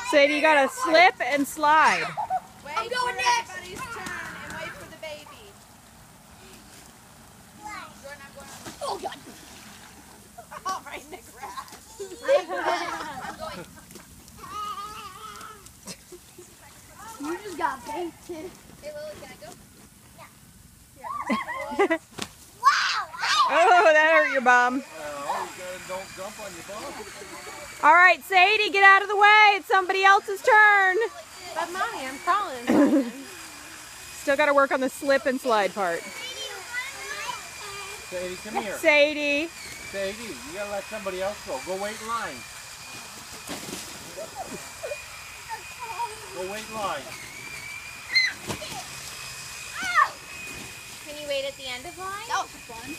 Sadie, you gotta slip and slide. I'm going next. Everybody's turn and wait for the baby. Jordan, I'm going on. Oh God! Oh, right in the grass. I'm going. You just got baited. Hey, Lily, can I go? Oh, that hurt your bum. Don't jump on your bum. All right, Sadie, get out of the way. It's somebody else's turn. But Mommy, I'm crawling. Still got to work on the slip and slide part. Sadie, come here. Sadie. Sadie, you gotta let somebody else go. Go wait in line. Go wait in line. Can you wait at the end of line? That was fun.